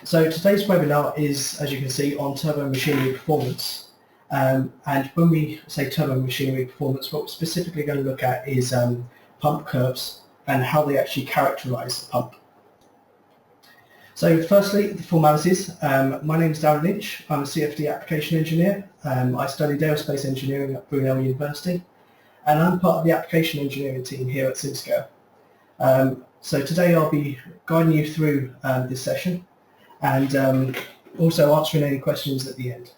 So today's webinar is, as you can see, on turbomachinery performance. And when we say turbomachinery performance, what we're specifically going to look at is pump curves and how they actually characterize the pump. So firstly, the formalities. My name is Darren Lynch. I'm a CFD application engineer. I studied aerospace engineering at Brunel University, and I'm part of the application engineering team here at SimScale. So today I'll be guiding you through this session and also answering any questions at the end.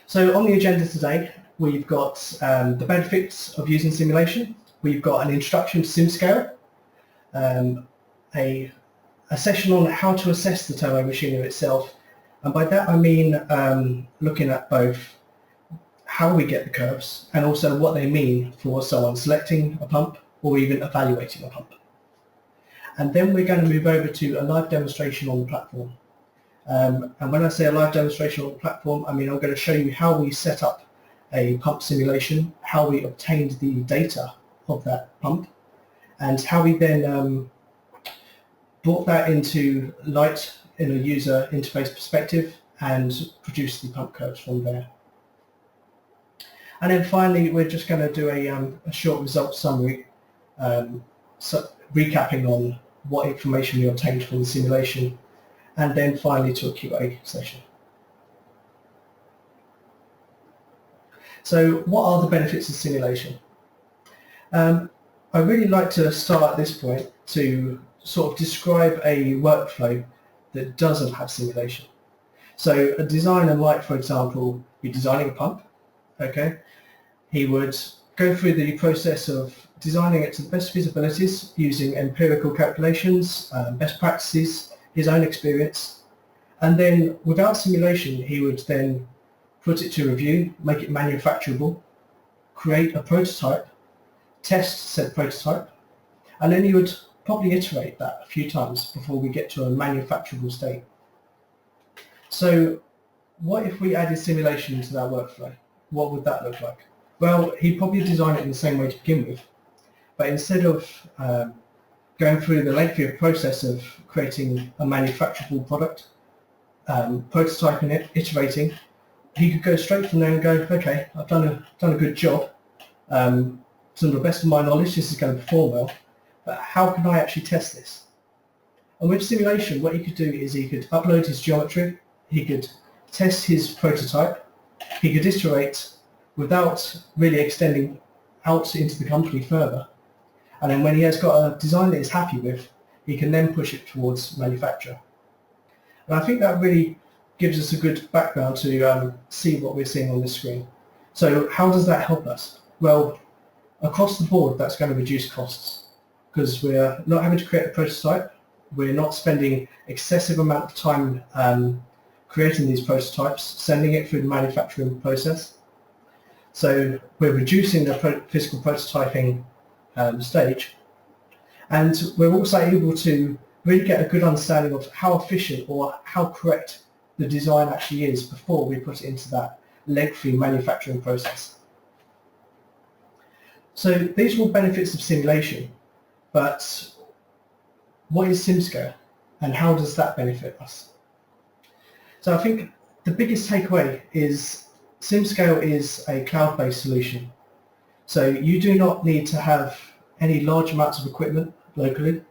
So on the agenda today, we've got the benefits of using simulation. We've got an introduction to SimScale, a session on how to assess the turbomachinery itself, and by that I mean looking at both how we get the curves and also what they mean for someone selecting a pump or even evaluating a pump. And then we're going to move over to a live demonstration on the platform. And when I say a live demonstration on the platform, I mean I'm going to show you how we set up a pump simulation, how we obtained the data of that pump, and how we then brought that into light in a user interface perspective and produced the pump curves from there. And then finally, we're just going to do a short results summary, recapping on what information we obtained from the simulation, and then finally to a QA session. So what are the benefits of simulation? I really like to start at this point to sort of describe a workflow that doesn't have simulation. So a designer might, for example, be designing a pump. Okay, he would go through the process of designing it to the best of his abilities using empirical calculations, best practices, his own experience, and then without simulation he would then put it to review, make it manufacturable, create a prototype, test said prototype, and then he would probably iterate that a few times before we get to a manufacturable state. So what if we added simulation into that workflow? What would that look like? Well, he'd probably design it in the same way to begin with, but instead of going through the lengthy process of creating a manufacturable product, prototyping it, iterating, he could go straight from there and go, okay, I've done a good job. To the best of my knowledge, this is going to perform well, but how can I actually test this? And with simulation, what he could do is he could upload his geometry, he could test his prototype, he could iterate without really extending out into the company further. And then when he has got a design that he's happy with, he can then push it towards manufacture. And I think that really gives us a good background to see what we're seeing on this screen. So how does that help us? Well, across the board, that's going to reduce costs because we're not having to create a prototype. We're not spending excessive amount of time creating these prototypes, sending it through the manufacturing process. So we're reducing the physical prototyping stage, and we're also able to really get a good understanding of how efficient or how correct the design actually is before we put it into that lengthy manufacturing process. So these are all benefits of simulation, but what is SimScale and how does that benefit us? So I think the biggest takeaway is SimScale is a cloud-based solution. So you do not need to have any large amounts of equipment locally.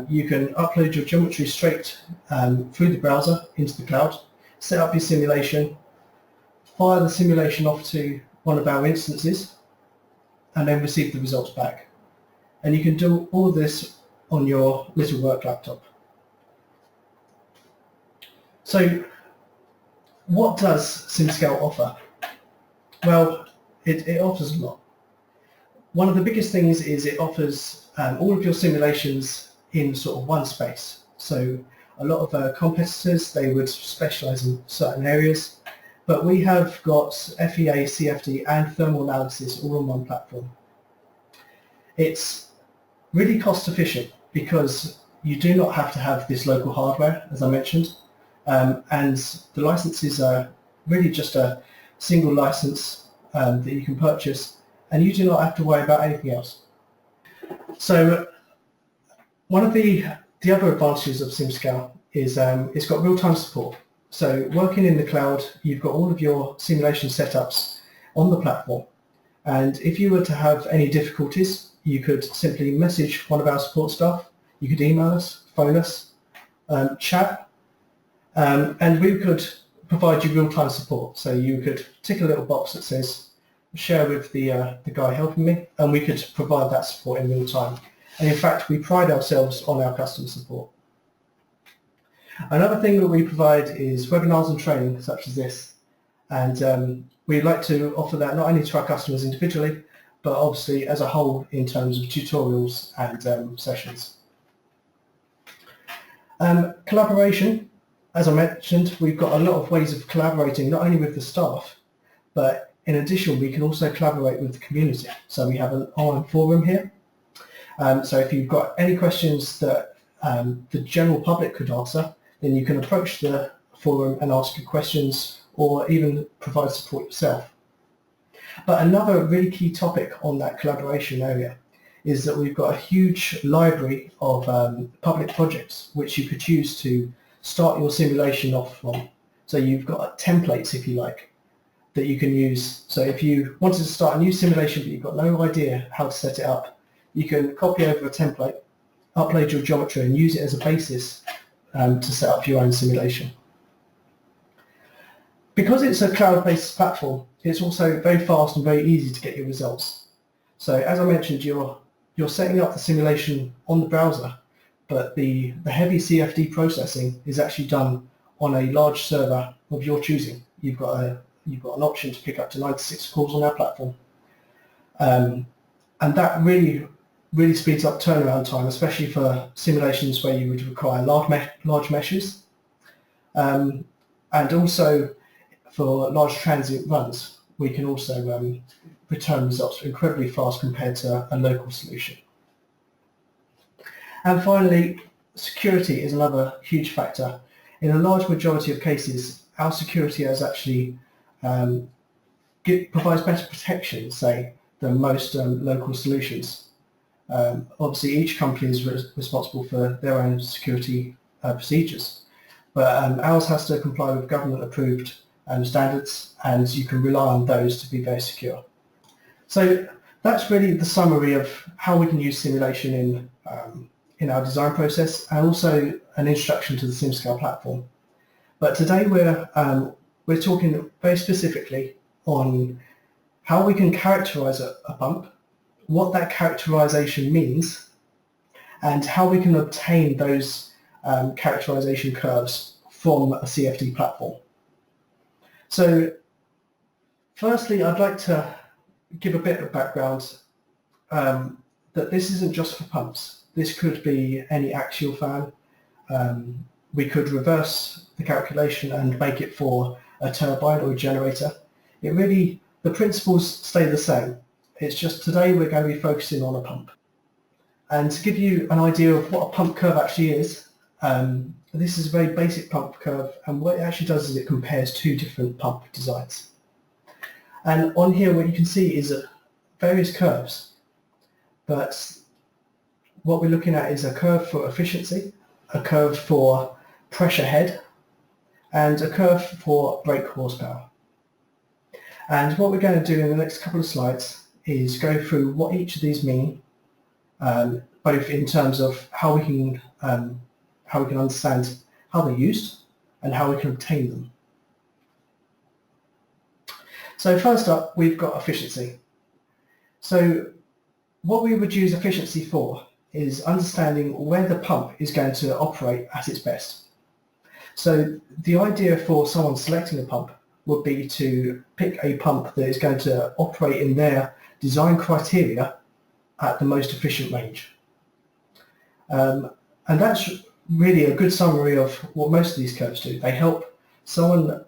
You can upload your geometry straight through the browser into the cloud, set up your simulation, fire the simulation off to one of our instances, and then receive the results back. And you can do all of this on your little work laptop. So what does SimScale offer? Well, it offers a lot. One of the biggest things is it offers all of your simulations in sort of one space. So a lot of competitors, they would specialize in certain areas, but we have got FEA, CFD and thermal analysis all on one platform. It's really cost efficient because you do not have to have this local hardware, as I mentioned, and the licenses are really just a single license that you can purchase, and you do not have to worry about anything else. So one of the The other advantages of SimScale is it's got real-time support. So working in the cloud, you've got all of your simulation setups on the platform. And if you were to have any difficulties, you could simply message one of our support staff, you could email us, phone us, chat, and we could provide you real-time support. So you could tick a little box that says, share with the guy helping me, and we could provide that support in real time. And in fact, we pride ourselves on our customer support. Another thing that we provide is webinars and training such as this. And we'd like to offer that not only to our customers individually, but obviously as a whole in terms of tutorials and sessions. Collaboration, as I mentioned, we've got a lot of ways of collaborating, not only with the staff, but in addition, we can also collaborate with the community. So we have an online forum here. So if you've got any questions that the general public could answer, then you can approach the forum and ask your questions or even provide support yourself. But another really key topic on that collaboration area is that we've got a huge library of public projects which you could use to start your simulation off from. So you've got templates, if you like, that you can use. So if you wanted to start a new simulation but you've got no idea how to set it up, you can copy over a template, upload your geometry and use it as a basis to set up your own simulation. Because it's a cloud-based platform, it's also very fast and very easy to get your results. So as I mentioned, you're setting up the simulation on the browser, but the heavy CFD processing is actually done on a large server of your choosing. You've got an option to pick up to 96 cores on our platform. And that really speeds up turnaround time, especially for simulations where you would require large meshes. And also for large transient runs, we can also return results incredibly fast compared to a local solution. And finally, security is another huge factor. In a large majority of cases, our security is actually provides better protection, say, than most local solutions. Obviously, each company is responsible for their own security procedures, but ours has to comply with government-approved standards, and you can rely on those to be very secure. So that's really the summary of how we can use simulation in our design process, and also an introduction to the SimScale platform. But today we're talking very specifically on how we can characterize a pump, what that characterization means, and how we can obtain those characterization curves from a CFD platform. So firstly, I'd like to give a bit of background that this isn't just for pumps. This could be any axial fan. We could reverse the calculation and make it for a turbine or a generator. The principles stay the same. It's just today we're going to be focusing on a pump. And to give you an idea of what a pump curve actually is, this is a very basic pump curve, and what it actually does is it compares two different pump designs. And on here what you can see is various curves, but what we're looking at is a curve for efficiency, a curve for pressure head, and a curve for brake horsepower. And what we're going to do in the next couple of slides is go through what each of these mean, both in terms of how we can understand how they're used and how we can obtain them. So first up, we've got efficiency. So what we would use efficiency for is understanding where the pump is going to operate at its best. So the idea for someone selecting a pump would be to pick a pump that is going to operate in their design criteria at the most efficient range. And that's really a good summary of what most of these curves do. They help someone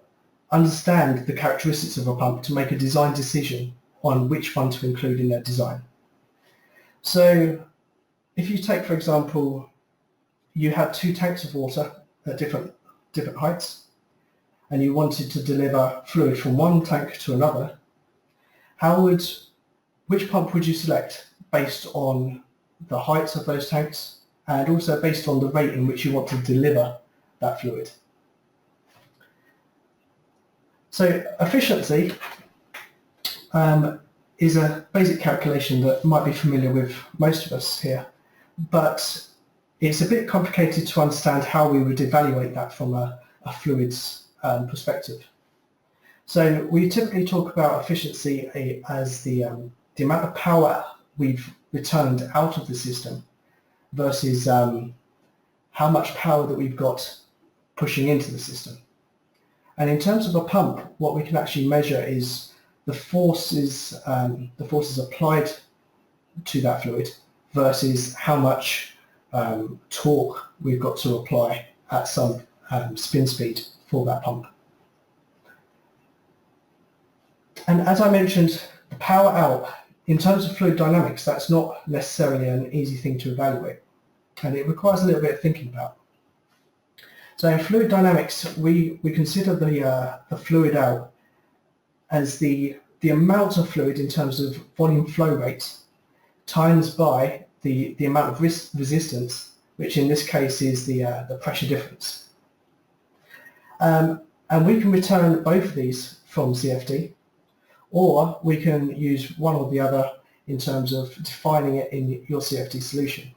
understand the characteristics of a pump to make a design decision on which one to include in their design. So if you take, for example, you had two tanks of water at different heights, and you wanted to deliver fluid from one tank to another, which pump would you select based on the heights of those tanks and also based on the rate in which you want to deliver that fluid. So efficiency is a basic calculation that might be familiar with most of us here, but it's a bit complicated to understand how we would evaluate that from a fluids perspective. So we typically talk about efficiency as the amount of power we've returned out of the system versus how much power that we've got pushing into the system. And in terms of a pump, what we can actually measure is the forces applied to that fluid versus how much torque we've got to apply at some spin speed for that pump. And as I mentioned, the power out, in terms of fluid dynamics, that's not necessarily an easy thing to evaluate, and it requires a little bit of thinking about. So in fluid dynamics, we consider the fluid out as the amount of fluid in terms of volume flow rate times by the amount of resistance, which in this case is the pressure difference. And we can return both of these from CFD, or we can use one or the other in terms of defining it in your CFD solution.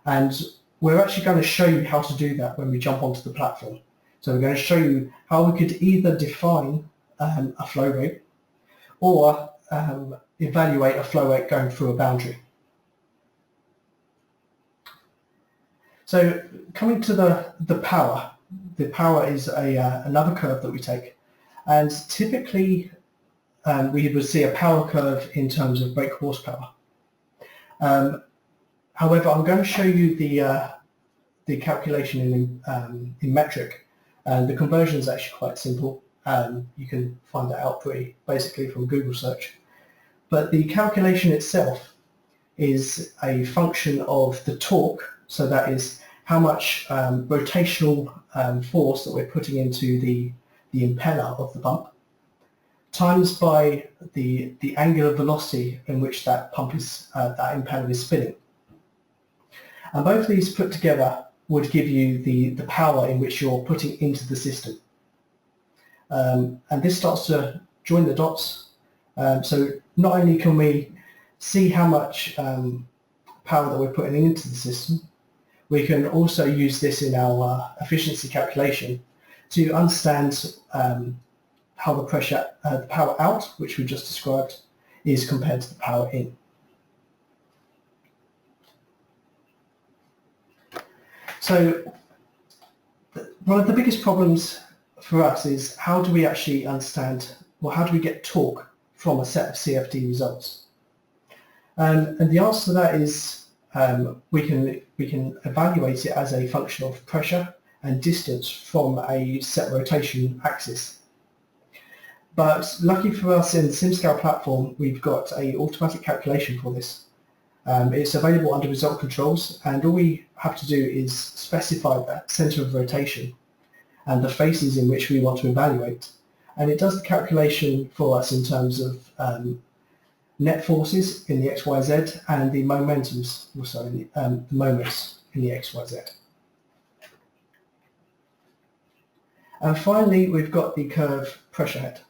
And we're actually going to show you how to do that when we jump onto the platform. So we're going to show you how we could either define a flow rate or evaluate a flow rate going through a boundary. So coming to the power is another curve that we take, and typically we would see a power curve in terms of brake horsepower. However, I'm going to show you the calculation in metric, and the conversion is actually quite simple. You can find that out pretty basically from Google search. But the calculation itself is a function of the torque, so that is how much rotational force that we're putting into the impeller of the pump, times by the angular velocity in which that impeller is spinning. And both of these put together would give you the power in which you're putting into the system. And this starts to join the dots. So not only can we see how much power that we're putting into the system, we can also use this in our efficiency calculation to understand how the power out, which we just described, is compared to the power in. So one of the biggest problems for us is how do we actually understand, or how do we get torque from a set of CFD results? And the answer to that is we can evaluate it as a function of pressure and distance from a set rotation axis. But lucky for us in the SimScale platform, we've got an automatic calculation for this. It's available under result controls, and all we have to do is specify that center of rotation and the faces in which we want to evaluate. And it does the calculation for us in terms of net forces in the XYZ and the momentums, also in the moments in the XYZ. And finally, we've got the curve pressure head.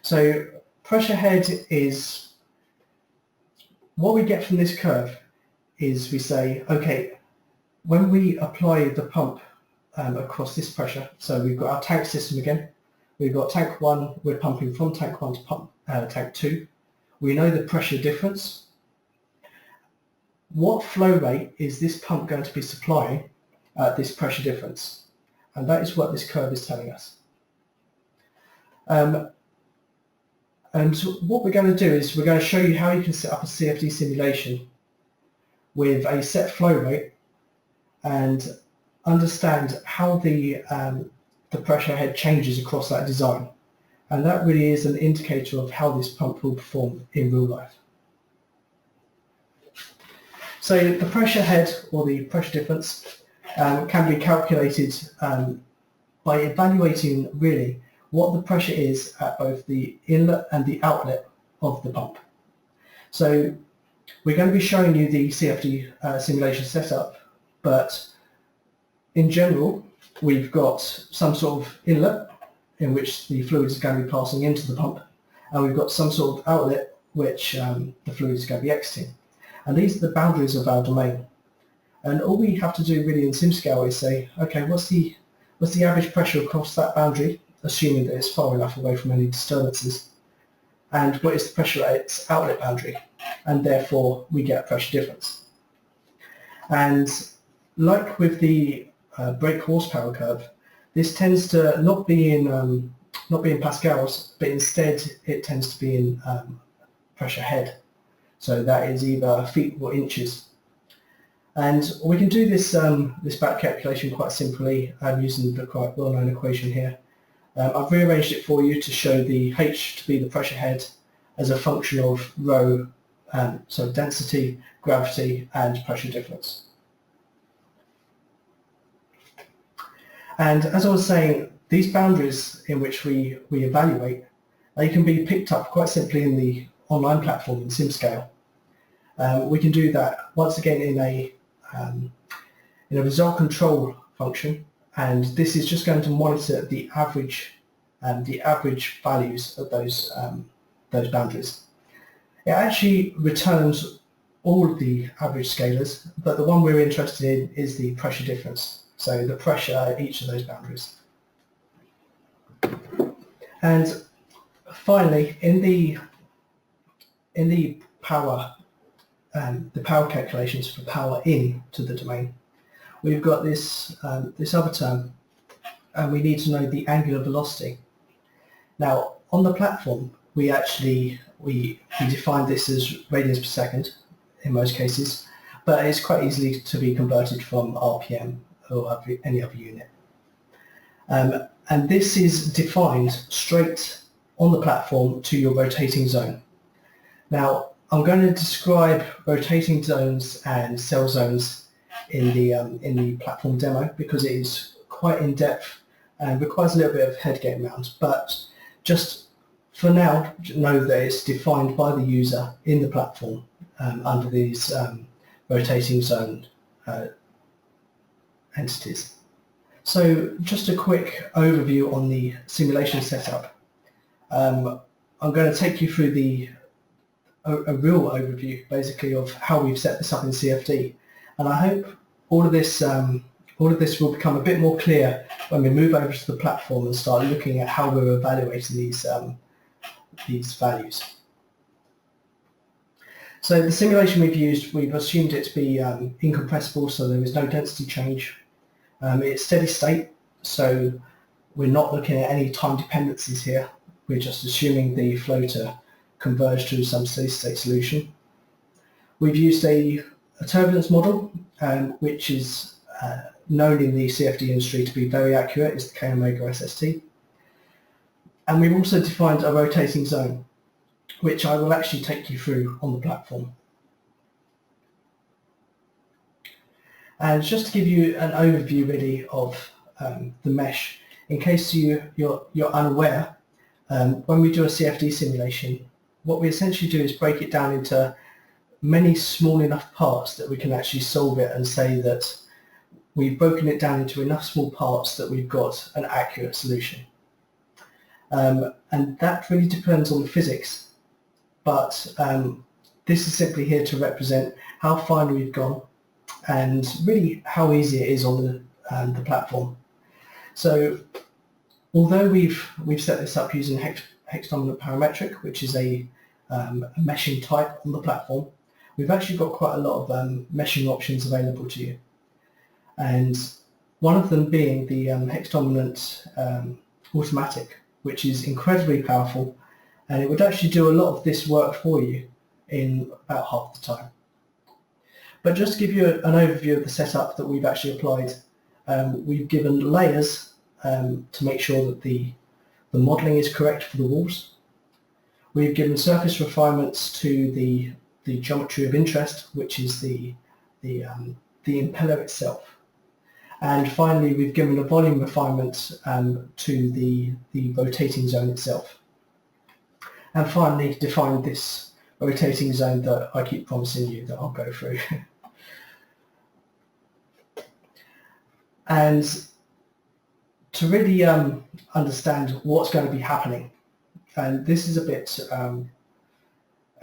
So pressure head is, what we get from this curve is we say, okay, when we apply the pump across this pressure, so we've got our tank system again, we've got tank 1, we're pumping from tank 1 to tank 2, we know the pressure difference. What flow rate is this pump going to be supplying at this pressure difference? And that is what this curve is telling us. And what we're going to do is we're going to show you how you can set up a CFD simulation with a set flow rate and understand how the pressure head changes across that design. And that really is an indicator of how this pump will perform in real life. So the pressure head, or the pressure difference, can be calculated by evaluating really what the pressure is at both the inlet and the outlet of the pump. So we're going to be showing you the CFD simulation setup but in general, we've got some sort of inlet in which the fluid is going to be passing into the pump, and we've got some sort of outlet which the fluid is going to be exiting. And these are the boundaries of our domain. And all we have to do really in SimScale is say, okay, what's the average pressure across that boundary, assuming that it's far enough away from any disturbances, and what is the pressure at its outlet boundary, and therefore we get a pressure difference. And like with the brake horsepower curve, this tends to not be in pascals, but instead it tends to be in pressure head. So that is either feet or inches. And we can do this back calculation quite simply using the quite well-known equation here. I've rearranged it for you to show the H to be the pressure head as a function of rho, so density, gravity, and pressure difference. And as I was saying, these boundaries in which we evaluate, they can be picked up quite simply in the online platform in SimScale. We can do that once again in a result control function, and this is just going to monitor the average values of those boundaries. It actually returns all of the average scalars, but the one we're interested in is the pressure difference, so the pressure at each of those boundaries. And finally, in the power calculations for power in to the domain, we've got this other term, and we need to know the angular velocity. Now, on the platform, we define this as radians per second in most cases, but it's quite easily to be converted from RPM or any other unit. And this is defined straight on the platform to your rotating zone. Now, I'm going to describe rotating zones and cell zones in the platform demo because it is quite in depth and requires a little bit of head getting around. But just for now, know that it's defined by the user in the platform under these rotating zone entities. So just a quick overview on the simulation setup. I'm going to take you through a real overview, basically, of how we've set this up in CFD, and I hope all of this will become a bit more clear when we move over to the platform and start looking at how we're evaluating these values. So the simulation we've used, we've assumed it to be incompressible, so there is no density change. It's steady state, so we're not looking at any time dependencies here. We're just assuming the flow to converge to some steady state solution. We've used a turbulence model, which is known in the CFD industry to be very accurate. It's the K omega SST. And we've also defined a rotating zone, which I will actually take you through on the platform. And just to give you an overview really of the mesh, in case you're unaware, when we do a CFD simulation, what we essentially do is break it down into many small enough parts that we can actually solve it and say that we've broken it down into enough small parts that we've got an accurate solution. And that really depends on the physics, but this is simply here to represent how fine we've gone and really how easy it is on the platform. So although we've set this up using hex dominant parametric, which is a meshing type on the platform, we've actually got quite a lot of meshing options available to you. And one of them being the hex dominant automatic, which is incredibly powerful, and it would actually do a lot of this work for you in about half the time. But just to give you an overview of the setup that we've actually applied, we've given layers to make sure that the modelling is correct for the walls. We've given surface refinements to the geometry of interest, which is the impeller itself. And finally, we've given a volume refinement to the rotating zone itself. And finally, defined this rotating zone that I keep promising you that I'll go through. And to really understand what's going to be happening, and this is a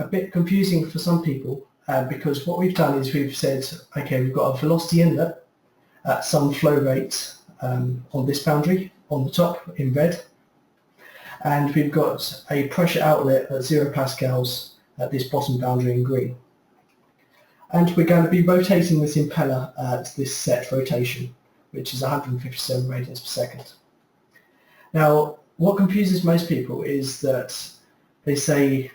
bit confusing for some people, because what we've done is we've said, okay, we've got a velocity inlet at some flow rate on this boundary on the top in red, and we've got a pressure outlet at 0 pascals at this bottom boundary in green. And we're going to be rotating this impeller at this set rotation, which is 157 radians per second. Now, what confuses most people is that they say,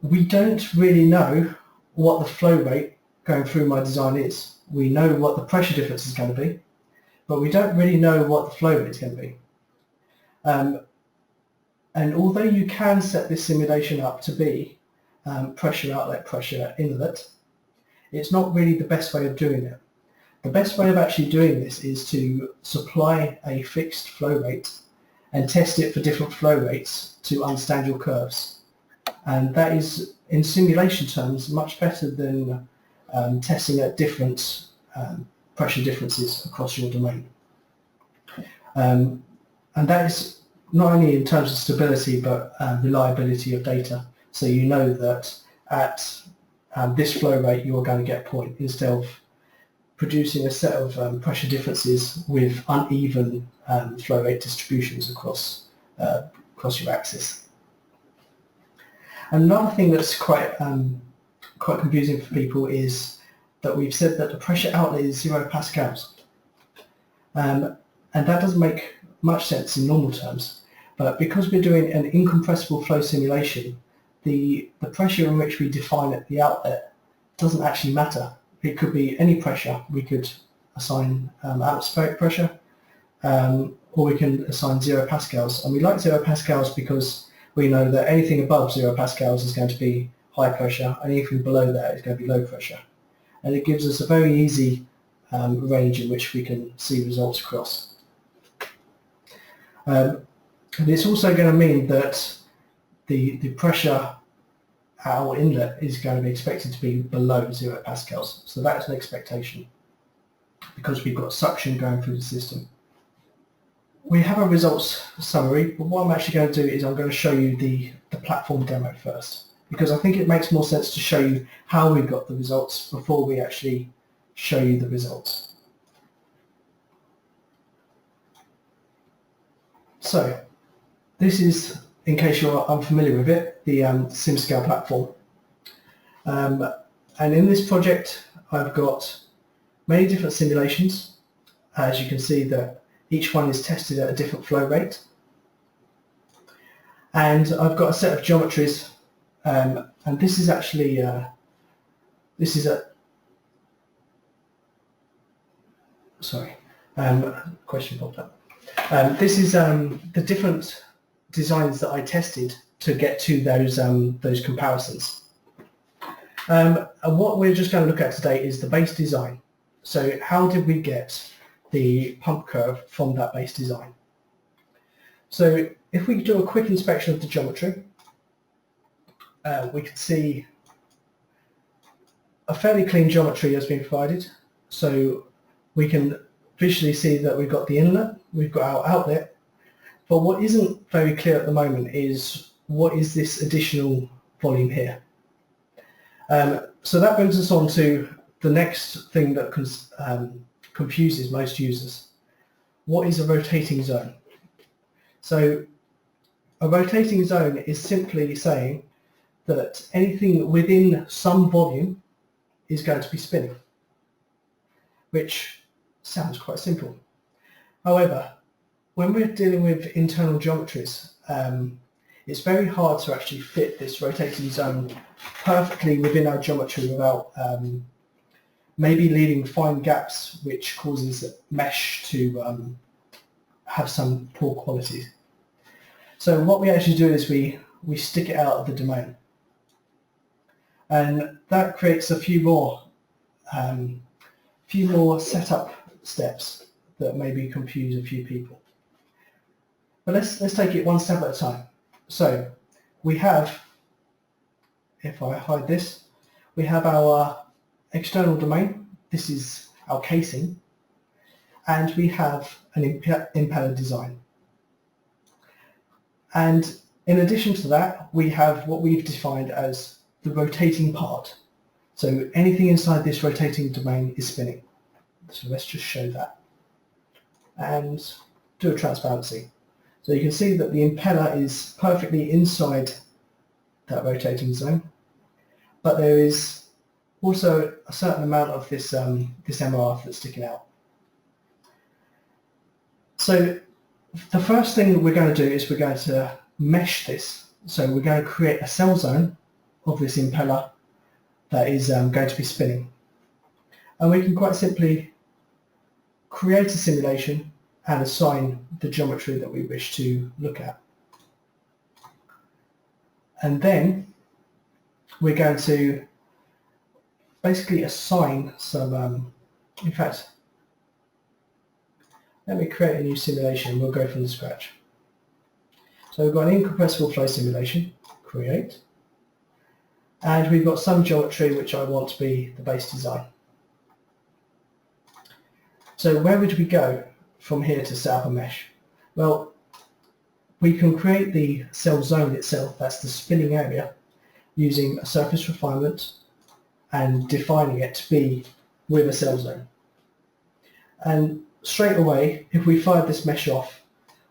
we don't really know what the flow rate going through my design is. We know what the pressure difference is going to be, but we don't really know what the flow rate is going to be. And although you can set this simulation up to be pressure outlet, pressure inlet, it's not really the best way of doing it. The best way of actually doing this is to supply a fixed flow rate and test it for different flow rates to understand your curves. And that is, in simulation terms, much better than testing at different pressure differences across your domain. And that is not only in terms of stability, but reliability of data. So you know that at this flow rate you're going to get a point, instead of producing a set of pressure differences with uneven flow rate distributions across your axis. Another thing that's quite confusing for people is that we've said that the pressure outlet is 0 pascals. And that doesn't make much sense in normal terms, but because we're doing an incompressible flow simulation, the pressure in which we define at the outlet doesn't actually matter. It could be any pressure. We could assign atmospheric pressure, or we can assign 0 pascals. And we like 0 pascals because we know that anything above 0 pascals is going to be high pressure, and anything below that is going to be low pressure. And it gives us a very easy range in which we can see results across. And it's also going to mean that the pressure at our inlet is going to be expected to be below 0 pascals. So that's an expectation because we've got suction going through the system. We have a results summary, but what I'm actually going to do is I'm going to show you the platform demo first, because I think it makes more sense to show you how we got the results before we actually show you the results. So this is, in case you're unfamiliar with it, the SimScale platform. And in this project I've got many different simulations. As you can see, that each one is tested at a different flow rate. And I've got a set of geometries, and this is actually, question popped up. This is the different designs that I tested to get to those comparisons. And what we're just going to look at today is the base design. So how did we get the pump curve from that base design? So if we do a quick inspection of the geometry, we can see a fairly clean geometry has been provided. So we can visually see that we've got the inlet, we've got our outlet, but what isn't very clear at the moment is what is this additional volume here. So that brings us on to the next thing that confuses most users. What is a rotating zone? So a rotating zone is simply saying that anything within some volume is going to be spinning, which sounds quite simple. However, when we're dealing with internal geometries, it's very hard to actually fit this rotating zone perfectly within our geometry without maybe leaving fine gaps, which causes mesh to have some poor quality. So what we actually do is we stick it out of the domain, and that creates a few more setup steps that maybe confuse a few people. But let's take it one step at a time. So we have, if I hide this, we have our external domain. This is our casing, and we have an impeller design. And in addition to that, we have what we've defined as the rotating part. So anything inside this rotating domain is spinning. So let's just show that and do a transparency. So you can see that the impeller is perfectly inside that rotating zone, but there is also a certain amount of this MRF that's sticking out. So the first thing we're going to do is we're going to mesh this. So we're going to create a cell zone of this impeller that is going to be spinning. And we can quite simply create a simulation and assign the geometry that we wish to look at. And then we're going to basically assign some, in fact, let me create a new simulation. We'll go from scratch. So we've got an incompressible flow simulation, create, and we've got some geometry which I want to be the base design. So where would we go from here to set up a mesh? Well, we can create the cell zone itself, that's the spinning area, using a surface refinement and defining it to be with a cell zone. And straight away, if we fire this mesh off,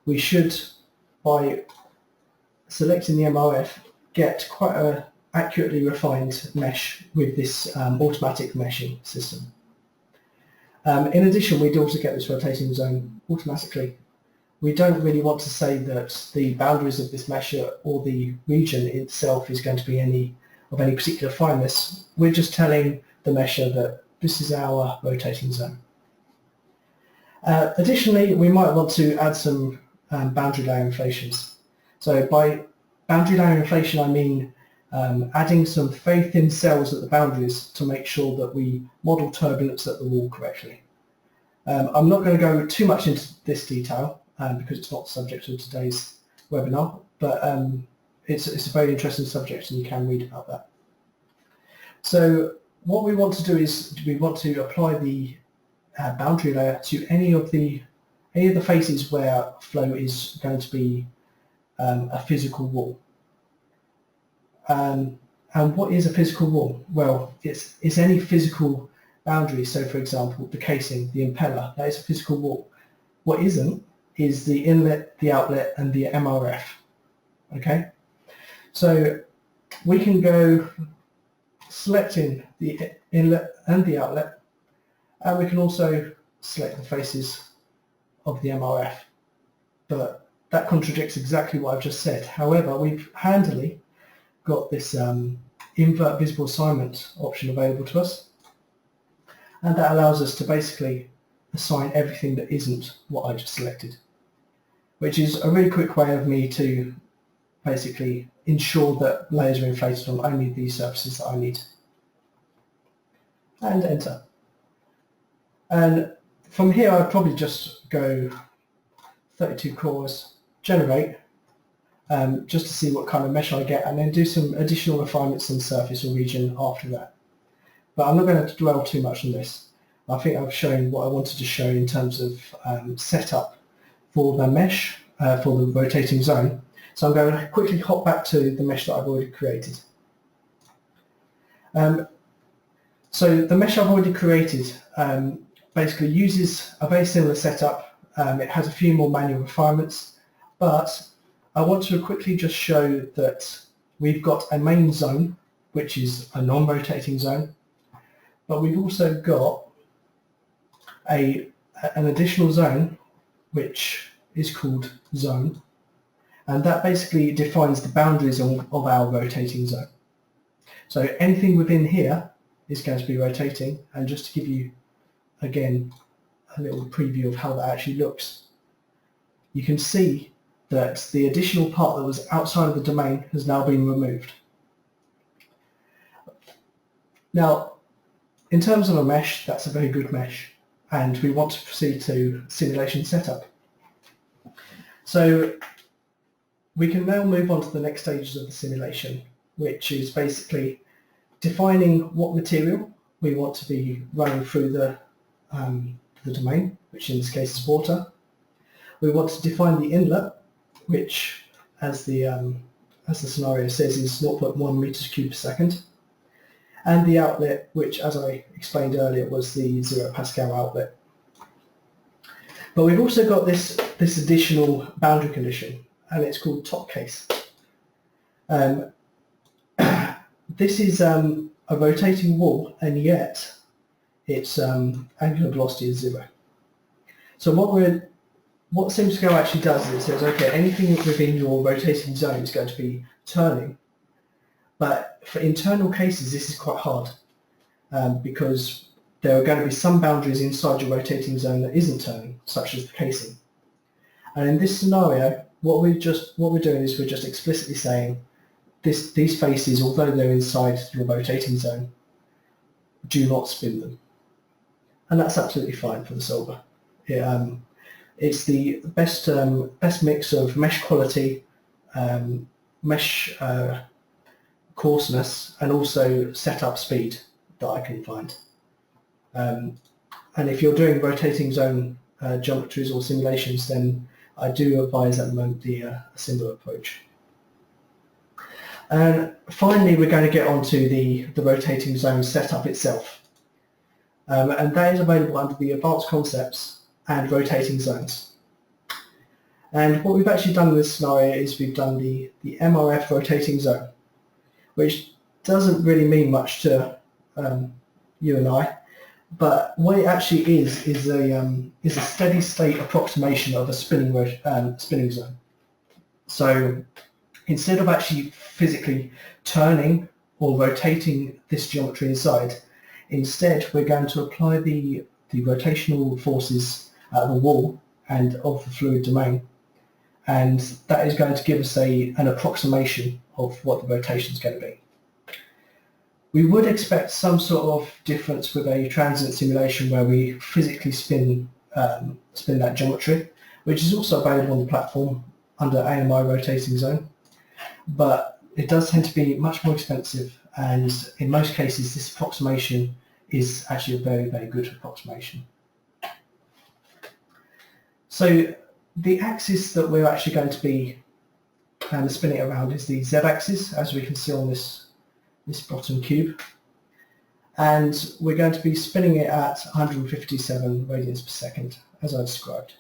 we should, by selecting the MRF, get quite an accurately refined mesh with this automatic meshing system. In addition, we'd also get this rotating zone automatically. We don't really want to say that the boundaries of this mesh or the region itself is going to be of any particular fineness. We're just telling the mesher that this is our rotating zone. Additionally, we might want to add some boundary layer inflations. So by boundary layer inflation, I mean adding some very thin cells at the boundaries to make sure that we model turbulence at the wall correctly. I'm not going to go too much into this detail because it's not the subject of today's webinar, but it's a very interesting subject and you can read about that. So what we want to do is we want to apply the boundary layer to any of the faces where flow is going to be a physical wall. And what is a physical wall? Well, it's any physical boundary. So for example, the casing, the impeller, that is a physical wall. What isn't is the inlet, the outlet, and the MRF. Okay? So we can go selecting the inlet and the outlet, and we can also select the faces of the MRF. But that contradicts exactly what I've just said. However, we've handily got this invert visible assignment option available to us, and that allows us to basically assign everything that isn't what I just selected, which is a really quick way of me to basically ensure that layers are inflated on only the surfaces that I need. And enter. And from here I'd probably just go 32 cores, generate, just to see what kind of mesh I get, and then do some additional refinements in surface or region after that. But I'm not going to dwell too much on this. I think I've shown what I wanted to show in terms of setup for the mesh, for the rotating zone. So I'm going to quickly hop back to the mesh that I've already created. So the mesh I've already created basically uses a very similar setup. It has a few more manual refinements, but I want to quickly just show that we've got a main zone, which is a non-rotating zone, but we've also got an additional zone, which is called zone, and that basically defines the boundaries of our rotating zone. So anything within here is going to be rotating, and just to give you, again, a little preview of how that actually looks, you can see that the additional part that was outside of the domain has now been removed. Now, in terms of a mesh, that's a very good mesh, and we want to proceed to simulation setup. So we can now move on to the next stages of the simulation, which is basically defining what material we want to be running through the the domain, which in this case is water. We want to define the inlet, which, as the scenario says, is 0.1 meters cubed per second, and the outlet, which, as I explained earlier, was the 0 Pascal outlet. But we've also got this additional boundary condition, and it's called top case. This is a rotating wall, and yet its angular velocity is 0. So what SimScale actually does is it says, okay, anything within your rotating zone is going to be turning, but for internal cases this is quite hard because there are going to be some boundaries inside your rotating zone that isn't turning, such as the casing. And in this scenario, what we're doing is we're just explicitly saying these faces, although they're inside your rotating zone, do not spin them. And that's absolutely fine for the solver. It's the best mix of mesh quality, mesh coarseness, and also setup speed that I can find. And if you're doing rotating zone geometries or simulations, then I do advise at the moment the Simba approach. And finally, we're going to get onto the rotating zone setup itself. And that is available under the Advanced Concepts and Rotating Zones. And what we've actually done in this scenario is we've done the MRF rotating zone, which doesn't really mean much to you and I, but what it actually is a steady state approximation of a spinning zone. So instead of actually physically turning or rotating this geometry inside, instead we're going to apply the rotational forces at the wall and of the fluid domain, and that is going to give us an approximation of what the rotation is going to be. We would expect some sort of difference with a transient simulation where we physically spin that geometry, which is also available on the platform under AMI rotating zone, but it does tend to be much more expensive, and in most cases this approximation is actually a very, very good approximation. So the axis that we're actually going to be spinning it around is the z-axis, as we can see on this bottom cube, and we're going to be spinning it at 157 radians per second, as I described.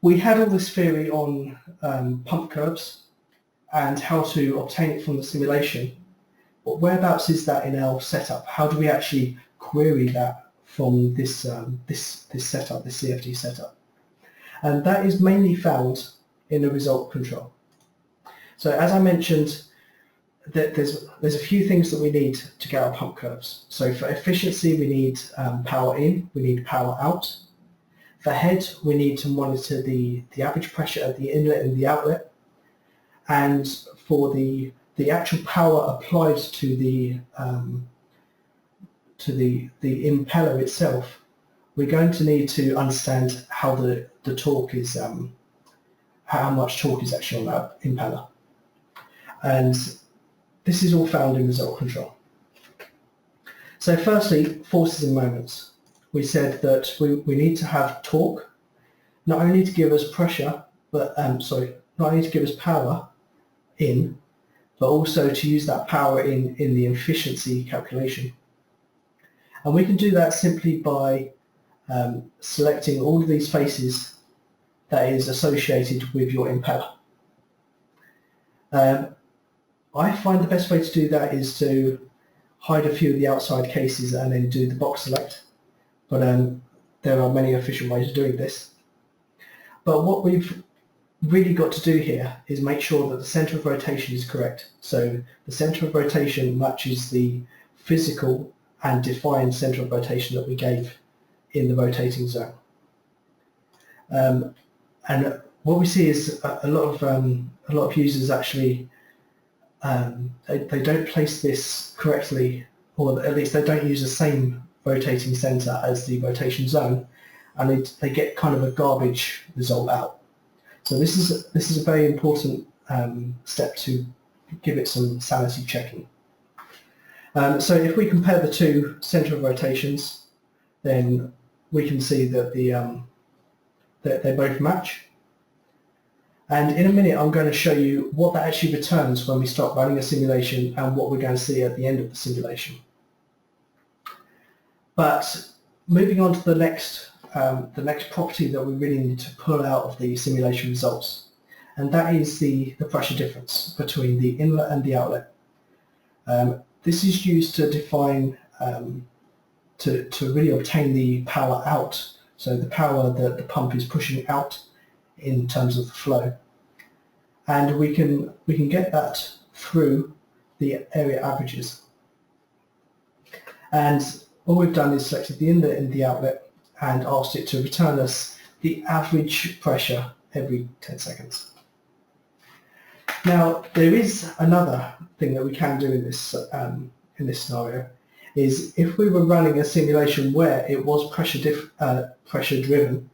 We had all this theory on pump curves and how to obtain it from the simulation, but whereabouts is that in our setup? How do we actually query that from this setup, this CFD setup? And that is mainly found in the result control. So as I mentioned, there's a few things that we need to get our pump curves. So for efficiency, we need power in, we need power out. For head, we need to monitor the average pressure at the inlet and the outlet. And for the actual power applied to the impeller itself, we're going to need to understand how the torque is, how much torque is actually on that impeller. And this is all found in result control. So firstly, forces and moments. We said that we need to have torque, not only to give us pressure, but not only to give us power in, but also to use that power in the efficiency calculation. And we can do that simply by selecting all of these faces that is associated with your impeller. I find the best way to do that is to hide a few of the outside cases and then do the box select, but there are many efficient ways of doing this. But what we've really got to do here is make sure that the center of rotation is correct. So the center of rotation matches the physical and defined center of rotation that we gave in the rotating zone. And what we see is a lot of users actually they don't place this correctly, or at least they don't use the same rotating center as the rotation zone, and they get kind of a garbage result out. So this is a very important step to give it some sanity checking. So if we compare the two center of rotations, then we can see that that they both match. And in a minute, I'm going to show you what that actually returns when we start running a simulation and what we're going to see at the end of the simulation. But moving on to the next property that we really need to pull out of the simulation results, and that is the pressure difference between the inlet and the outlet. This is used to define, to really obtain the power out, so the power that the pump is pushing out in terms of the flow. And we can get that through the area averages. And all we've done is selected the inlet and the outlet and asked it to return us the average pressure every 10 seconds. Now, there is another thing that we can do in this scenario, is if we were running a simulation where it was pressure driven,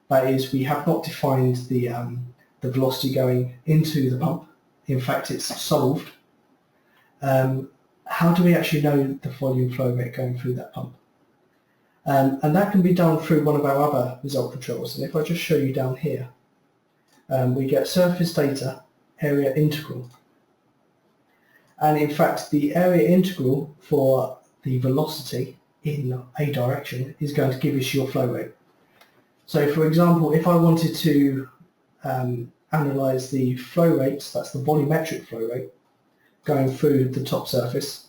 that is, we have not defined the velocity going into the pump. In fact, it's solved. How do we actually know the volume flow rate going through that pump? And that can be done through one of our other result controls. And if I just show you down here, we get surface data, area integral. And in fact, the area integral for the velocity in a direction is going to give us your flow rate. So for example, if I wanted to analyze the flow rates, that's the volumetric flow rate, going through the top surface,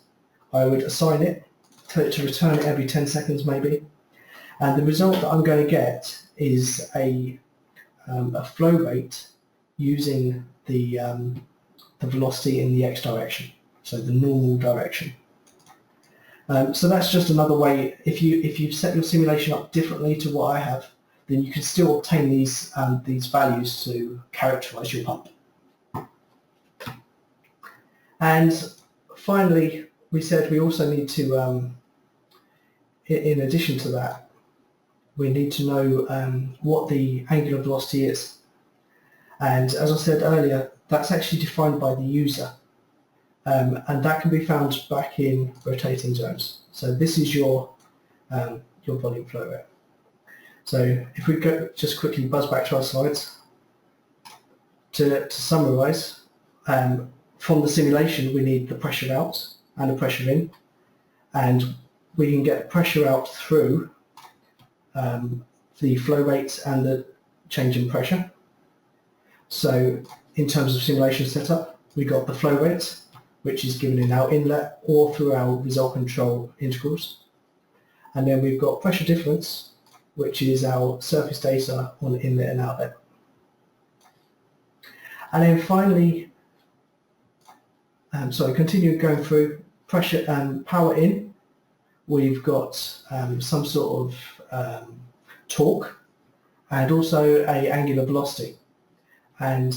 I would assign it to return every 10 seconds maybe. And the result that I'm going to get is a flow rate using the velocity in the x direction, so the normal direction. So that's just another way. If you set your simulation up differently to what I have, then you can still obtain these values to characterize your pump. And finally, we said we also need to, in addition to that, we need to know what the angular velocity is. And as I said earlier, that's actually defined by the user. And that can be found back in rotating zones. So this is your volume flow rate. So if we go just quickly buzz back to our slides, to summarize, from the simulation we need the pressure out and the pressure in, and we can get pressure out through the flow rates and the change in pressure. So in terms of simulation setup, we got the flow rate, which is given in our inlet or through our result control integrals. And then we've got pressure difference, which is our surface data on inlet and outlet. And then finally, continue going through pressure and power in. We've got some sort of torque and also a angular velocity. And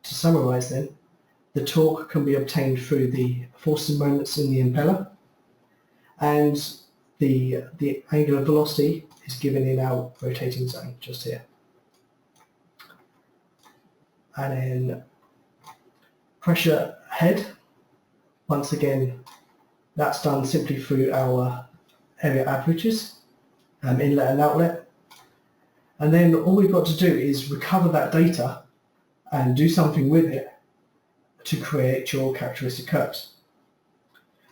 to summarize then, the torque can be obtained through the forces and moments in the impeller, and the angular velocity is given in our rotating zone just here. And then pressure head, once again, that's done simply through our area averages, inlet and outlet. And then all we've got to do is recover that data and do something with it to create your characteristic curves.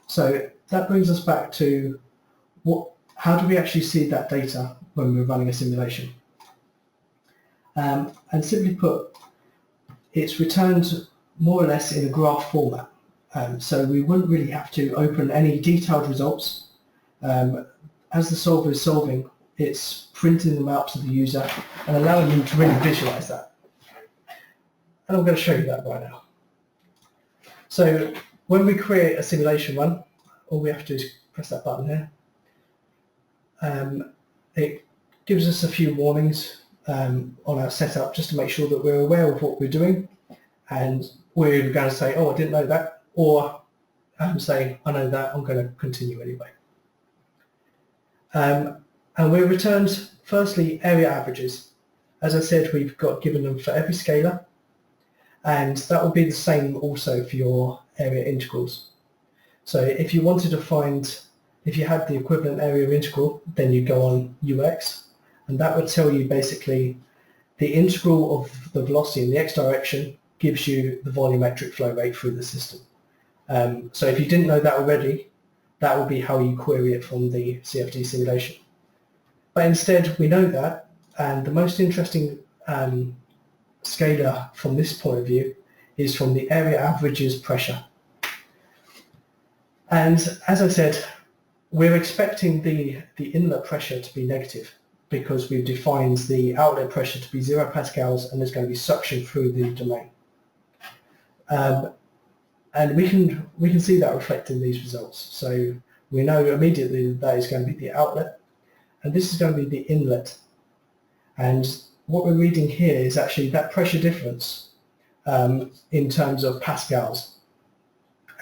So that brings us back to how do we actually see that data when we're running a simulation? And simply put, it's returned more or less in a graph format. So we wouldn't really have to open any detailed results. As the solver is solving, it's printing them out to the user and allowing them to really visualize that. And I'm going to show you that right now. So when we create a simulation run, all we have to do is press that button here. It gives us a few warnings on our setup just to make sure that we're aware of what we're doing, and we're either going to say, oh, I didn't know that, or say, I know that, I'm going to continue anyway. And we're returned, firstly, area averages. As I said, we've got given them for every scalar, and that will be the same also for your area integrals. So if you wanted to find if you had the equivalent area integral, then you go on UX, and that would tell you basically the integral of the velocity in the x direction gives you the volumetric flow rate through the system. So if you didn't know that already, that would be how you query it from the CFD simulation. But instead, we know that, and the most interesting scalar from this point of view is from the area averages pressure. And as I said, we're expecting the inlet pressure to be negative because we've defined the outlet pressure to be 0 pascals, and there's going to be suction through the domain. And we can see that reflected in these results. So we know immediately that is going to be the outlet, and this is going to be the inlet. And what we're reading here is actually that pressure difference in terms of pascals.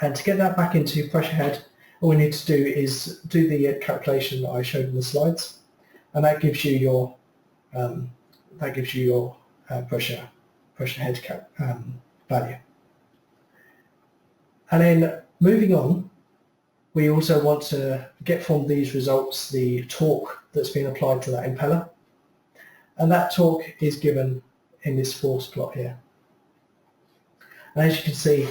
And to get that back into pressure head, all we need to do is do the calculation that I showed in the slides, and that gives you your pressure head value. And then moving on, we also want to get from these results the torque that's been applied to that impeller, and that torque is given in this force plot here. And as you can see,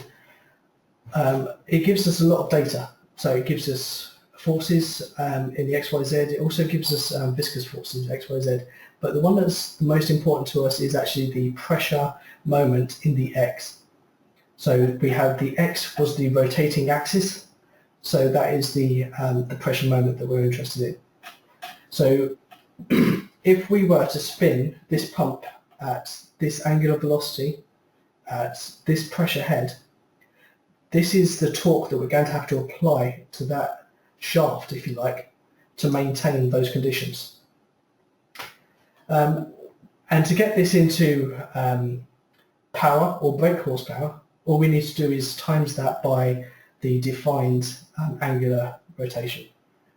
it gives us a lot of data. So it gives us forces in the XYZ. It also gives us viscous forces XYZ. But the one that's the most important to us is actually the pressure moment in the X. So we have the X was the rotating axis. So that is the pressure moment that we're interested in. So if we were to spin this pump at this angular velocity, at this pressure head, this is the torque that we're going to have to apply to that shaft, if you like, to maintain those conditions. And to get this into power or brake horsepower, all we need to do is times that by the defined angular rotation,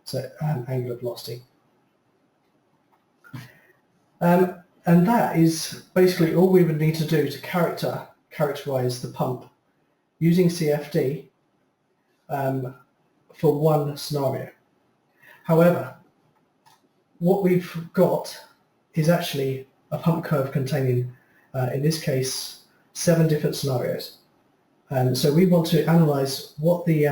so angular velocity. And that is basically all we would need to do to characterize the pump using CFD for one scenario. However, what we've got is actually a pump curve containing, in this case, 7 different scenarios. So we want to analyze what the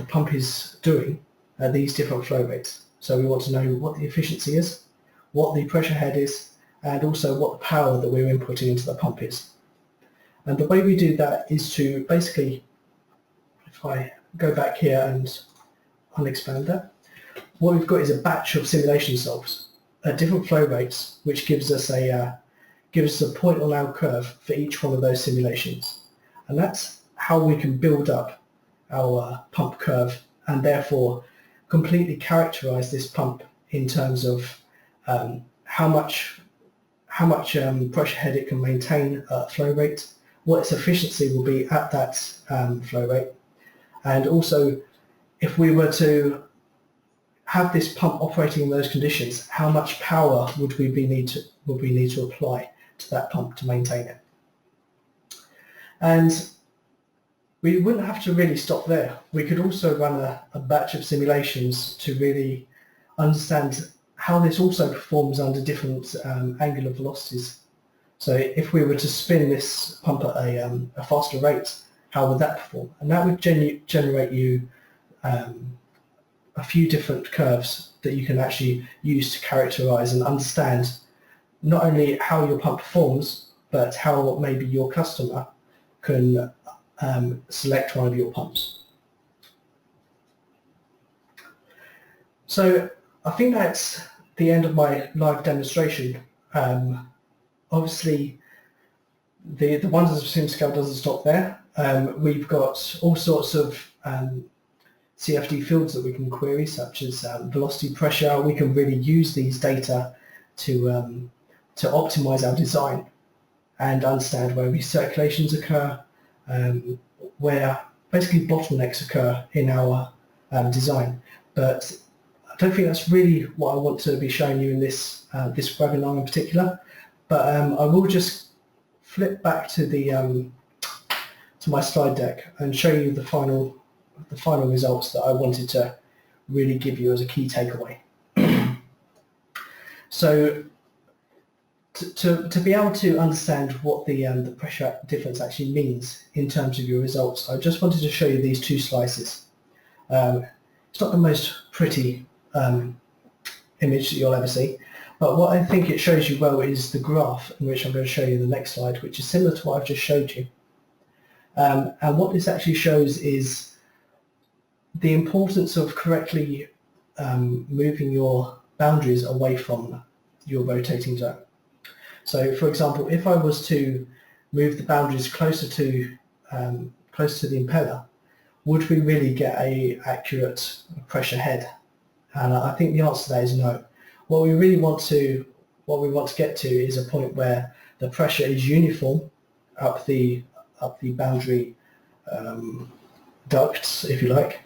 pump is doing at these different flow rates. So we want to know what the efficiency is, what the pressure head is, and also what the power that we're inputting into the pump is. And the way we do that is to basically, if I go back here and unexpand that, what we've got is a batch of simulation solves at different flow rates, which gives us a point on our curve for each one of those simulations. And that's how we can build up our pump curve and therefore completely characterize this pump in terms of how much pressure head it can maintain at flow rate, what its efficiency will be at that flow rate, and also if we were to have this pump operating in those conditions, how much power would we need to apply to that pump to maintain it. And we wouldn't have to really stop there. We could also run a batch of simulations to really understand how this also performs under different angular velocities. So if we were to spin this pump at a faster rate, how would that perform? And that would generate you a few different curves that you can actually use to characterize and understand not only how your pump performs, but how maybe your customer can select one of your pumps. So I think that's the end of my live demonstration. Obviously, the wonders of SimScale doesn't stop there. We've got all sorts of CFD fields that we can query, such as velocity, pressure. We can really use these data to optimize our design and understand where recirculations occur, where basically bottlenecks occur in our design. But I don't think that's really what I want to be showing you in this webinar in particular. But I will just flip back to the to my slide deck and show you the final final results that I wanted to really give you as a key takeaway. So to be able to understand what the pressure difference actually means in terms of your results, I just wanted to show you these two slices. It's not the most pretty image that you'll ever see, but what I think it shows you well is the graph, in which I'm going to show you in the next slide, which is similar to what I've just showed you. And what this actually shows is the importance of correctly moving your boundaries away from your rotating zone. So, for example, if I was to move the boundaries closer to the impeller, would we really get an accurate pressure head? And I think the answer to that is no. What we want to get to is a point where the pressure is uniform up the boundary ducts, if you like,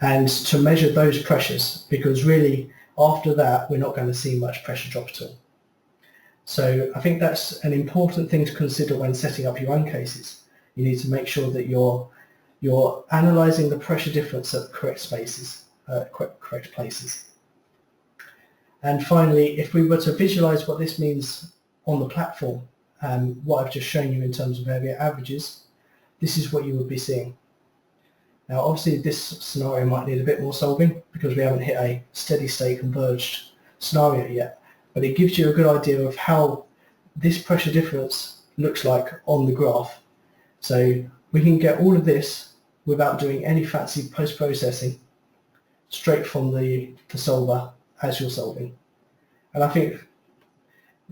and to measure those pressures, because really after that we're not going to see much pressure drop at all. So I think that's an important thing to consider when setting up your own cases. You need to make sure that you're analysing the pressure difference at the correct spaces, correct places. And finally, if we were to visualise what this means on the platform, what I've just shown you in terms of area averages, this is what you would be seeing. Now obviously this scenario might need a bit more solving because we haven't hit a steady state converged scenario yet, but it gives you a good idea of how this pressure difference looks like on the graph. So we can get all of this without doing any fancy post-processing, straight from the solver as you're solving. And I think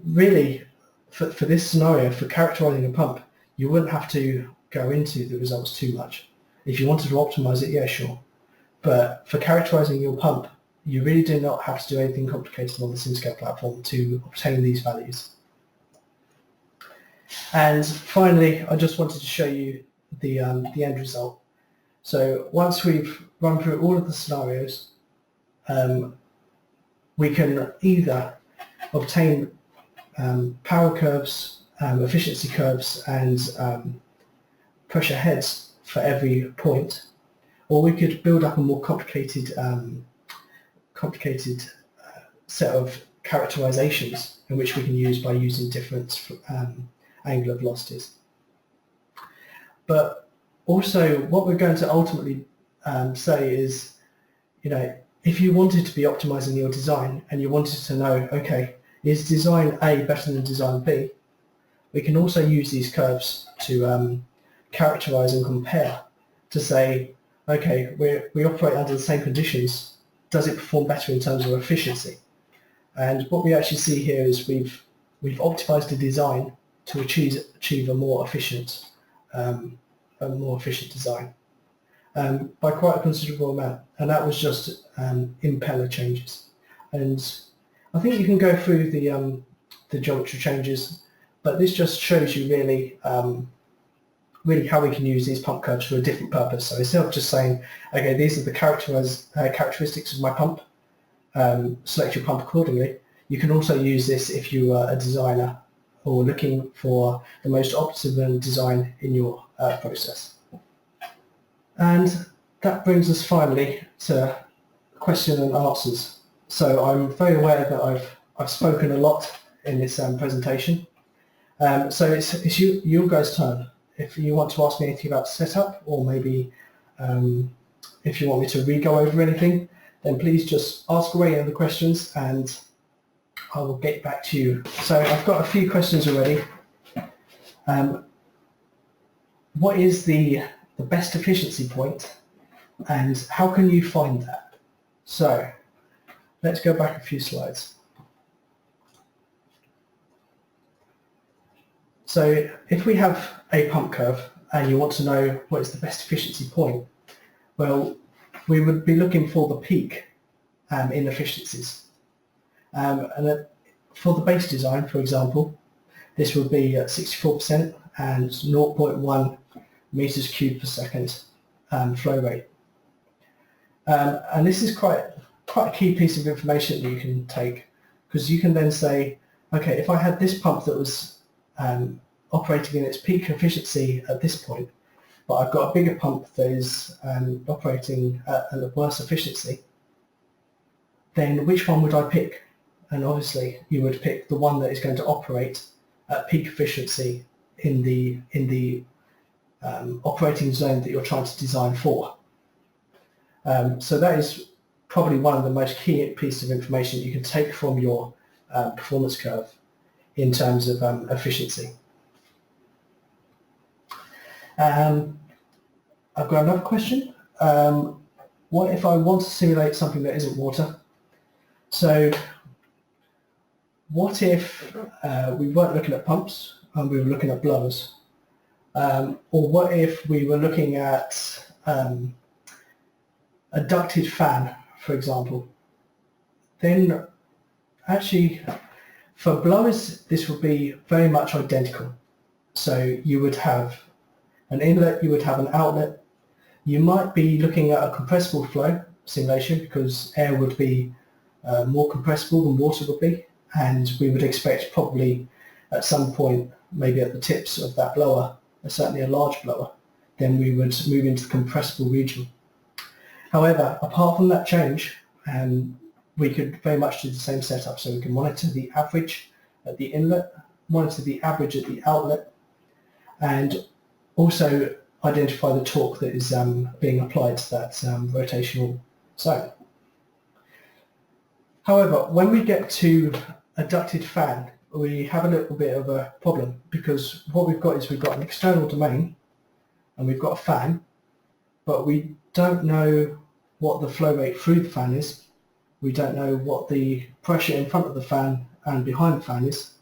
really for this scenario, for characterising a pump, you wouldn't have to go into the results too much. If you wanted to optimise it, yeah, sure. But for characterising your pump, you really do not have to do anything complicated on the SimScale platform to obtain these values. And finally, I just wanted to show you the end result. So once we've run through all of the scenarios, we can either obtain power curves, efficiency curves, and pressure heads for every point, or we could build up a more complicated set of characterizations in which we can use by using different angular velocities. But also what we're going to ultimately say is, if you wanted to be optimizing your design and you wanted to know, okay, is design A better than design B, we can also use these curves to characterize and compare to say, okay, we operate under the same conditions, does it perform better in terms of efficiency? And what we actually see here is we've optimized the design to achieve a more efficient design by quite a considerable amount, and that was just impeller changes. And I think you can go through the geometry changes, but this just shows you really how we can use these pump curves for a different purpose. So instead of just saying, okay, these are the characteristics of my pump, select your pump accordingly, you can also use this if you are a designer or looking for the most optimum design in your process. And that brings us finally to question and answers. So I'm very aware that I've spoken a lot in this presentation. So it's your guys' turn. If you want to ask me anything about setup, or maybe if you want me to re-go over anything, then please just ask away any questions and I will get back to you. So I've got a few questions already. What is the best efficiency point and how can you find that? So let's go back a few slides. So if we have a pump curve and you want to know what is the best efficiency point, well, we would be looking for the peak in efficiencies. And for the base design, for example, this would be at 64% and 0.1 meters cubed per second flow rate. And this is quite a key piece of information that you can take, because you can then say, okay, if I had this pump that was operating in its peak efficiency at this point, but I've got a bigger pump that is operating at a worse efficiency, then which one would I pick? And obviously you would pick the one that is going to operate at peak efficiency in the operating zone that you're trying to design for. So that is probably one of the most key pieces of information you can take from your performance curve in terms of efficiency. I've got another question. What if I want to simulate something that isn't water? So what if we weren't looking at pumps and we were looking at blowers? Or what if we were looking at a ducted fan, for example? Then actually for blowers this would be very much identical. So you would have an inlet, you would have an outlet. You might be looking at a compressible flow simulation because air would be more compressible than water would be, and we would expect probably at some point, maybe at the tips of that blower, certainly a large blower, then we would move into the compressible region. However, apart from that change, we could very much do the same setup. So we can monitor the average at the inlet, monitor the average at the outlet, and also identify the torque that is being applied to that rotational zone. However, when we get to a ducted fan, we have a little bit of a problem, because what we've got is we've got an external domain and we've got a fan, but we don't know what the flow rate through the fan is. We don't know what the pressure in front of the fan and behind the fan is.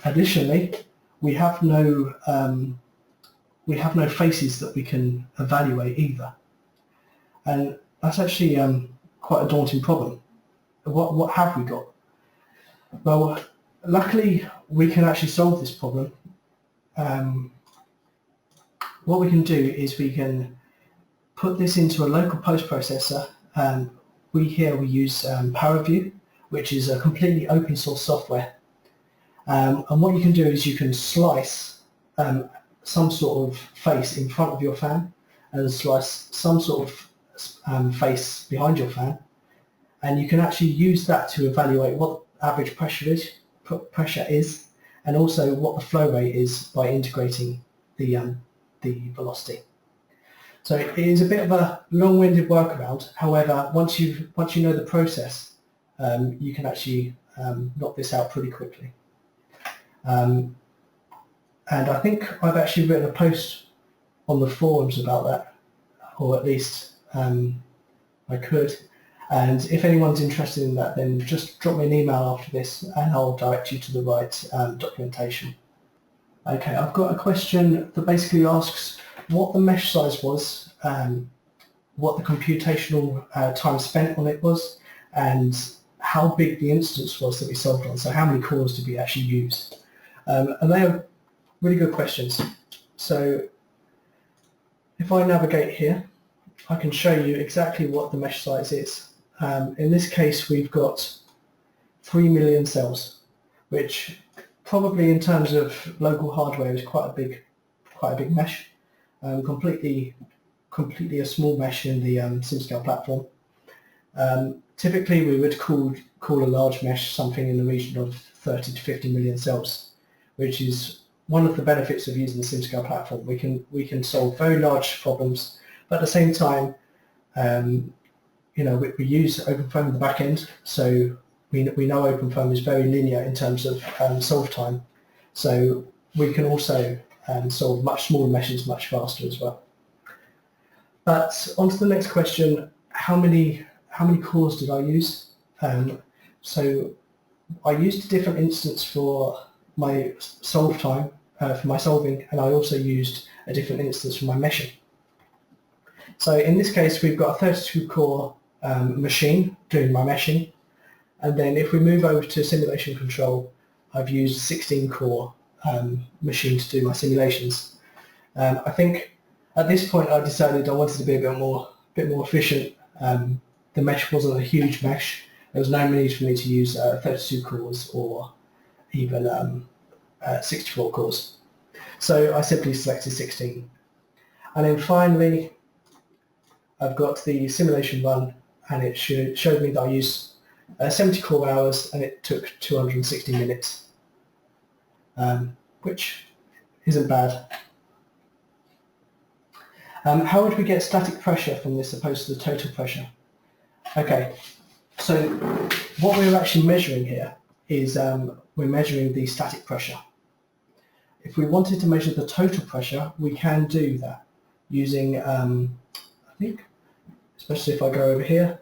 Additionally, we have no faces that we can evaluate either, and that's actually quite a daunting problem. What have we got? Well, luckily we can actually solve this problem. What we can do is we can put this into a local post-processor. We use PowerView, which is a completely open source software. And what you can do is you can slice some sort of face in front of your fan and slice some sort of face behind your fan, and you can actually use that to evaluate what average pressure is and also what the flow rate is by integrating the velocity. So it is a bit of a long-winded workaround. However, once you know the process, you can actually knock this out pretty quickly. And I think I've actually written a post on the forums about that, or at least I could. And if anyone's interested in that, then just drop me an email after this and I'll direct you to the right documentation. Okay, I've got a question that basically asks what the mesh size was, what the computational time spent on it was, and how big the instance was that we solved on. So how many cores did we actually use? And they are really good questions. So if I navigate here, I can show you exactly what the mesh size is. In this case, we've got 3 million cells, which probably in terms of local hardware is quite a big mesh. Completely a small mesh in the SimScale platform. Typically, we would call a large mesh something in the region of 30 to 50 million cells, which is one of the benefits of using the SimScale platform. We can solve very large problems, but at the same time, we use OpenFOAM in the back end, so we know OpenFOAM is very linear in terms of solve time. So we can also solve much smaller meshes much faster as well. But on to the next question: how many cores did I use? So I used a different instance for my solve time, for my solving, and I also used a different instance for my meshing. So in this case, we've got a 32-core machine doing my meshing, and then if we move over to simulation control, I've used a 16-core machine to do my simulations. I think at this point I decided I wanted to be a bit more efficient. The mesh wasn't a huge mesh. There was no need for me to use 32 cores or even 64 cores. So I simply selected 16. And then finally, I've got the simulation run, and it showed me that I used 70 core hours and it took 260 minutes, which isn't bad. How would we get static pressure from this opposed to the total pressure? Okay, so what we're actually measuring here is we're measuring the static pressure. If we wanted to measure the total pressure, we can do that using, I think, especially if I go over here,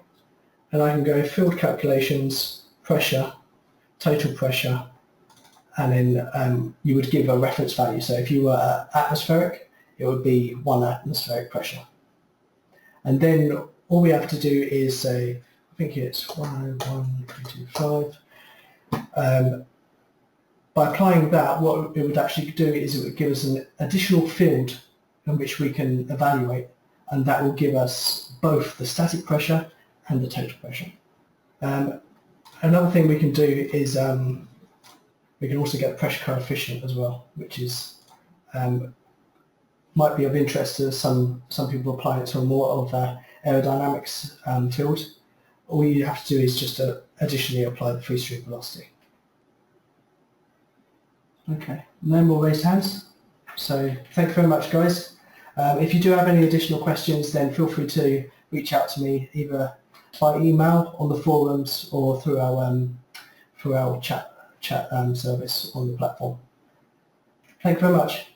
and I can go field calculations, pressure, total pressure, and then you would give a reference value. So if you were atmospheric, it would be 1 atmospheric pressure. And then all we have to do is say, I think it's 101.325. By applying that, what it would actually do is it would give us an additional field in which we can evaluate, and that will give us both the static pressure and the total pressure. Another thing we can do is we can also get the pressure coefficient as well, which is might be of interest to some people applying it to more of aerodynamics field. All you have to do is just additionally apply the free stream velocity. Okay, no more raised hands. So thank you very much, guys. If you do have any additional questions, then feel free to reach out to me either by email on the forums or through our chat service on the platform. Thank you very much.